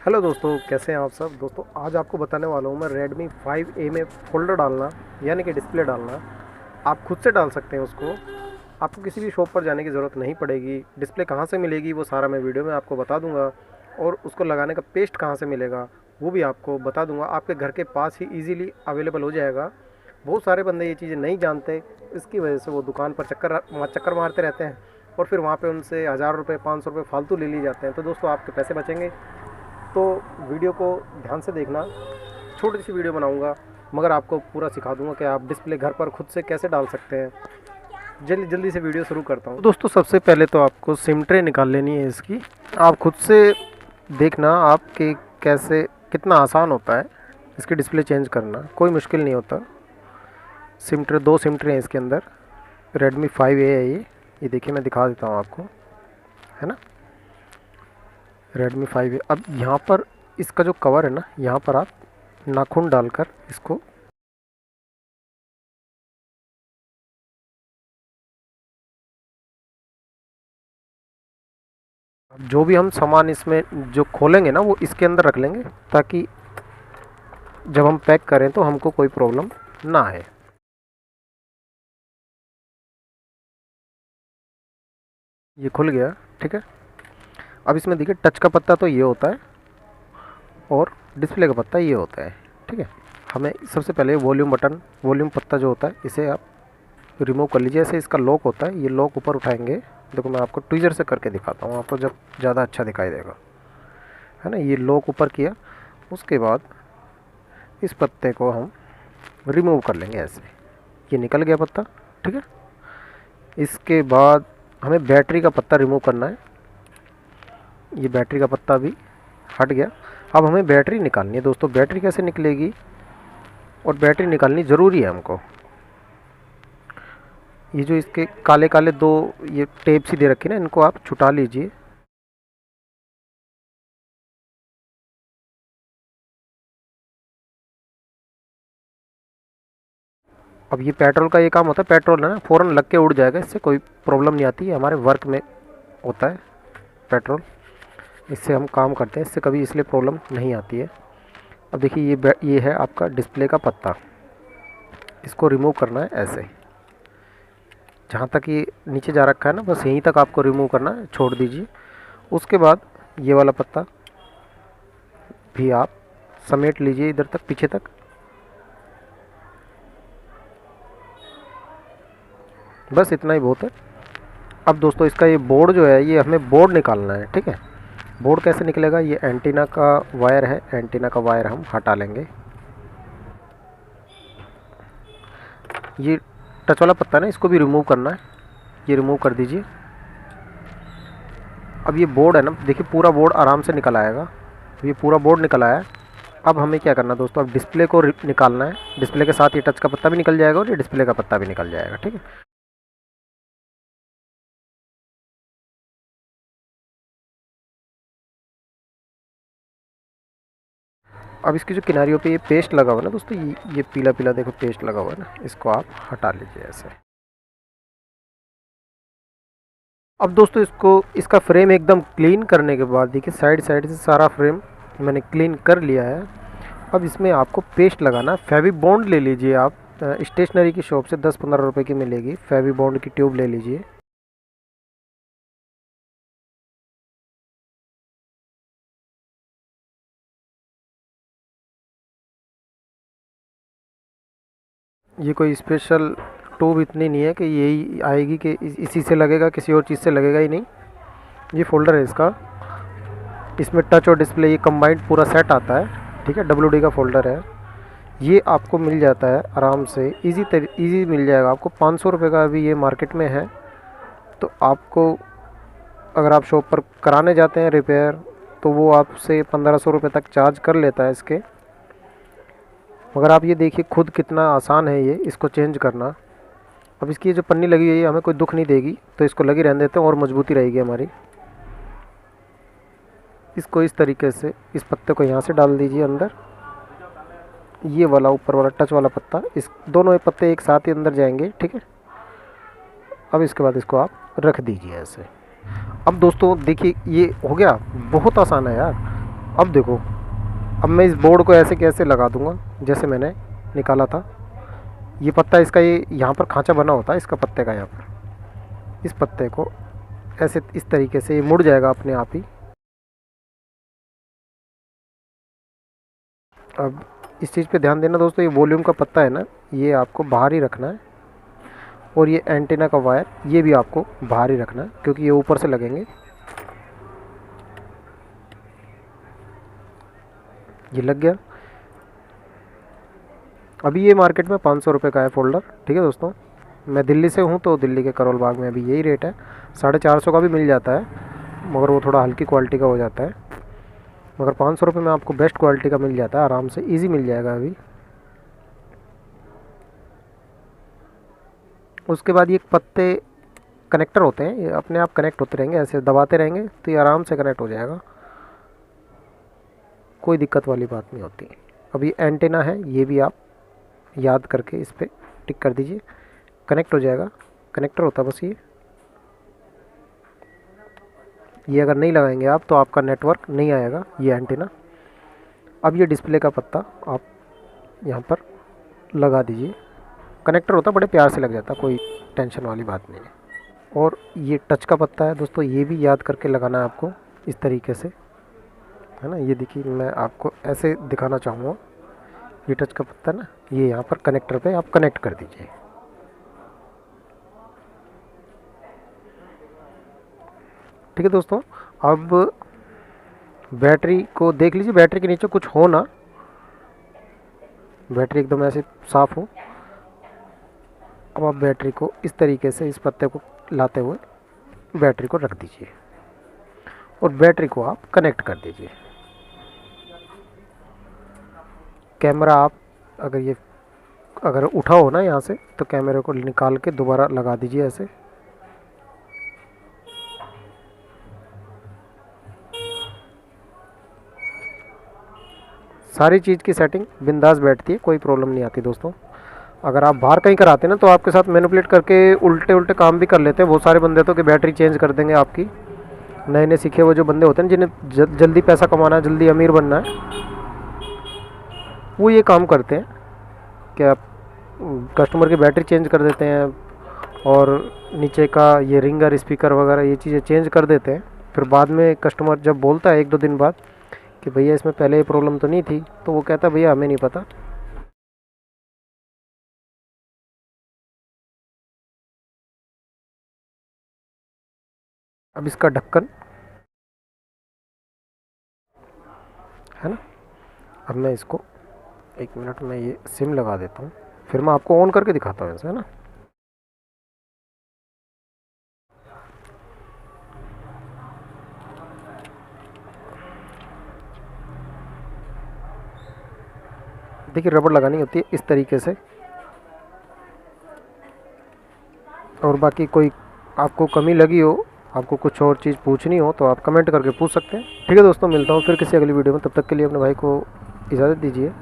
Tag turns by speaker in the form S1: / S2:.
S1: Hello दोस्तों, कैसे हैं आप सब। दोस्तों आज आपको बताने वाला हूँ मैं Redmi 5A में फ़ोल्डर डालना यानी कि डिस्प्ले डालना। आप खुद से डाल सकते हैं उसको। आपको किसी भी शॉप पर जाने की ज़रूरत नहीं पड़ेगी। डिस्प्ले कहाँ से मिलेगी वो सारा मैं वीडियो में आपको बता दूंगा, और उसको लगाने का पेस्ट कहाँ से मिलेगा वो भी आपको बता दूंगा। आपके घर के पास ही ईज़िली अवेलेबल हो जाएगा। बहुत सारे बंदे ये चीज़ें नहीं जानते, इसकी वजह से वो दुकान पर चक्कर मारते रहते हैं, और फिर वहाँ पे उनसे 1000 रुपये 500 रुपये फालतू ले लिए जाते हैं। तो दोस्तों आपके पैसे बचेंगे। तो वीडियो को ध्यान से देखना। छोटी सी वीडियो बनाऊंगा मगर आपको पूरा सिखा दूंगा कि आप डिस्प्ले घर पर खुद से कैसे डाल सकते हैं। जल्दी जल्दी से वीडियो शुरू करता हूँ। तो दोस्तों सबसे पहले तो आपको सिम ट्रे निकाल लेनी है इसकी। आप खुद से देखना आपके कैसे कितना आसान होता है इसकी डिस्प्ले चेंज करना, कोई मुश्किल नहीं होता। सिम ट्रे, 2 सिम ट्रे हैं इसके अंदर। Redmi 5A है ये देखिए, मैं दिखा देता हूँ आपको, है ना। Redmi 5A। अब यहाँ पर इसका जो कवर है ना, यहाँ पर आप नाखून डालकर इसको जो भी हम सामान इसमें जो खोलेंगे ना वो इसके अंदर रख लेंगे, ताकि जब हम पैक करें तो हमको कोई प्रॉब्लम ना आए। ये खुल गया, ठीक है। अब इसमें देखिए टच का पत्ता तो ये होता है और डिस्प्ले का पत्ता ये होता है, ठीक है। हमें सबसे पहले वॉल्यूम बटन, वॉल्यूम पत्ता जो होता है इसे आप रिमूव कर लीजिए। ऐसे इसका लॉक होता है, ये लॉक ऊपर उठाएंगे। देखो मैं आपको ट्विजर से करके दिखाता हूँ, आपको जब ज़्यादा अच्छा दिखाई देगा, है ना। ये लॉक ऊपर किया, उसके बाद इस पत्ते को हम रिमूव कर लेंगे ऐसे। ये निकल गया पत्ता, ठीक है। इसके बाद हमें बैटरी का पत्ता रिमूव करना है। ये बैटरी का पत्ता भी हट गया। अब हमें बैटरी निकालनी है। दोस्तों बैटरी कैसे निकलेगी, और बैटरी निकालनी ज़रूरी है हमको। ये जो इसके काले काले 2 ये टेप सी दे रखी ना, इनको आप छुटा लीजिए। अब ये पेट्रोल का ये काम होता है, पेट्रोल है ना फ़ौरन लग के उड़ जाएगा, इससे कोई प्रॉब्लम नहीं आती है। हमारे वर्क में होता है पेट्रोल, इससे हम काम करते हैं, इससे कभी इसलिए प्रॉब्लम नहीं आती है। अब देखिए ये है आपका डिस्प्ले का पत्ता। इसको रिमूव करना है ऐसे, जहाँ तक ये नीचे जा रखा है ना बस यहीं तक आपको रिमूव करना है, छोड़ दीजिए। उसके बाद ये वाला पत्ता भी आप समेट लीजिए इधर तक, पीछे तक। बस इतना ही बहुत है। अब दोस्तों इसका ये बोर्ड जो है, ये हमें बोर्ड निकालना है, ठीक है। बोर्ड कैसे निकलेगा, ये एंटीना का वायर है, एंटीना का वायर हम हटा लेंगे। ये टच वाला पत्ता है ना, इसको भी रिमूव करना है, ये रिमूव कर दीजिए। अब ये बोर्ड है ना, देखिए पूरा बोर्ड आराम से निकल आएगा। ये पूरा बोर्ड निकल आया है। अब हमें क्या करना है दोस्तों, अब डिस्प्ले को निकालना है। डिस्प्ले के साथ ये टच का पत्ता भी निकल जाएगा और ये डिस्प्ले का पत्ता भी निकल जाएगा, ठीक है। अब इसकी जो किनारियों पे ये पेस्ट लगा हुआ है ना दोस्तों, ये पीला पीला देखो पेस्ट लगा हुआ है ना, इसको आप हटा लीजिए ऐसे। अब दोस्तों इसका फ्रेम एकदम क्लीन करने के बाद देखिए साइड साइड से सारा फ्रेम मैंने क्लीन कर लिया है। अब इसमें आपको पेस्ट लगाना है। फेवी बॉन्ड ले लीजिए आप, स्टेशनरी की शॉप से 10-15 रुपए की मिलेगी। फेवी बॉन्ड की ट्यूब ले लीजिए। ये कोई स्पेशल ट्यूब इतनी नहीं है कि यही आएगी कि इसी से लगेगा, किसी और चीज़ से लगेगा ही नहीं। ये फोल्डर है इसका, इसमें टच और डिस्प्ले ये कंबाइंड पूरा सेट आता है, ठीक है। WD का फोल्डर है। ये आपको मिल जाता है आराम से, इजी मिल जाएगा आपको। 500 रुपये का अभी ये मार्केट में है। तो आपको अगर आप शॉप पर कराने जाते हैं रिपेयर, तो वो आपसे 1500 रुपये तक चार्ज कर लेता है इसके। मगर आप ये देखिए खुद कितना आसान है ये इसको चेंज करना। अब इसकी जो पन्नी लगी हुई है हमें कोई दुख नहीं देगी, तो इसको लगी रहने देते हैं और मजबूती रहेगी हमारी। इसको इस तरीके से इस पत्ते को यहाँ से डाल दीजिए अंदर। ये वाला ऊपर वाला टच वाला पत्ता, इस दोनों पत्ते एक साथ ही अंदर जाएंगे, ठीक है। अब इसके बाद इसको आप रख दीजिए ऐसे। अब दोस्तों देखिए ये हो गया, बहुत आसान है यार। अब देखो, अब मैं इस बोर्ड को ऐसे कैसे लगा दूंगा जैसे मैंने निकाला था। ये पत्ता इसका, ये यहाँ पर खांचा बना होता है इसका पत्ते का, यहाँ पर इस पत्ते को ऐसे इस तरीके से ये मुड़ जाएगा अपने आप ही। अब इस चीज़ पे ध्यान देना दोस्तों, ये वॉल्यूम का पत्ता है ना, ये आपको बाहर ही रखना है, और ये एंटीना का वायर ये भी आपको बाहर ही रखना है, क्योंकि ये ऊपर से लगेंगे। ये लग गया। अभी ये मार्केट में 500 रुपये का है फोल्डर, ठीक है दोस्तों। मैं दिल्ली से हूँ तो दिल्ली के करोल बाग में अभी यही रेट है। 450 का भी मिल जाता है, मगर वो थोड़ा हल्की क्वालिटी का हो जाता है। मगर 500 रुपये में आपको बेस्ट क्वालिटी का मिल जाता है, आराम से इजी मिल जाएगा अभी। उसके बाद ये पत्ते कनेक्टर होते हैं, ये अपने आप कनेक्ट होते रहेंगे, ऐसे दबाते रहेंगे तो ये आराम से कनेक्ट हो जाएगा, कोई दिक्कत वाली बात नहीं होती। अब ये एंटीना है, ये भी आप याद करके इस पर टिक कर दीजिए, कनेक्ट हो जाएगा। कनेक्टर होता है बस ये अगर नहीं लगाएंगे आप तो आपका नेटवर्क नहीं आएगा, ये एंटीना। अब ये डिस्प्ले का पत्ता आप यहाँ पर लगा दीजिए, कनेक्टर होता बड़े प्यार से लग जाता, कोई टेंशन वाली बात नहीं है। और ये टच का पत्ता है दोस्तों, ये भी याद करके लगाना है आपको इस तरीके से, है ना। ये देखिए, मैं आपको ऐसे दिखाना चाहूँगा, ये टच का पत्ता ना, ये यहाँ पर कनेक्टर पे आप कनेक्ट कर दीजिए। ठीक है दोस्तों। अब बैटरी को देख लीजिए, बैटरी के नीचे कुछ हो ना, बैटरी एकदम ऐसे साफ़ हो। अब आप बैटरी को इस तरीके से इस पत्ते को लाते हुए बैटरी को रख दीजिए और बैटरी को आप कनेक्ट कर दीजिए। कैमरा आप अगर उठा हो ना यहाँ से, तो कैमरे को निकाल के दोबारा लगा दीजिए ऐसे। सारी चीज़ की सेटिंग बिंदास बैठती है, कोई प्रॉब्लम नहीं आती दोस्तों। अगर आप बाहर कहीं कराते हैं ना, तो आपके साथ मैनिपुलेट करके उल्टे उल्टे काम भी कर लेते हैं बहुत सारे बंदे, तो कि बैटरी चेंज कर देंगे आपकी। नए नए सीखे हुए जो बंदे होते हैं जिन्हें जल्दी पैसा कमाना है, जल्दी अमीर बनना है, वो ये काम करते हैं कि आप कस्टमर की बैटरी चेंज कर देते हैं और नीचे का ये रिंगर स्पीकर वगैरह ये चीज़ें चेंज कर देते हैं। फिर बाद में कस्टमर जब बोलता है 1-2 दिन बाद कि भैया इसमें पहले ये प्रॉब्लम तो नहीं थी, तो वो कहता है भैया हमें नहीं पता। अब इसका ढक्कन है ना, अब मैं इसको 1 मिनट में ये सिम लगा देता हूँ, फिर मैं आपको ऑन करके दिखाता हूँ ऐसे, है ना। देखिए, रबड़ लगानी होती है इस तरीके से। और बाकी कोई आपको कमी लगी हो, आपको कुछ और चीज़ पूछनी हो, तो आप कमेंट करके पूछ सकते हैं। ठीक है दोस्तों, मिलता हूँ फिर किसी अगली वीडियो में, तब तक के लिए अपने भाई को इजाज़त दीजिए।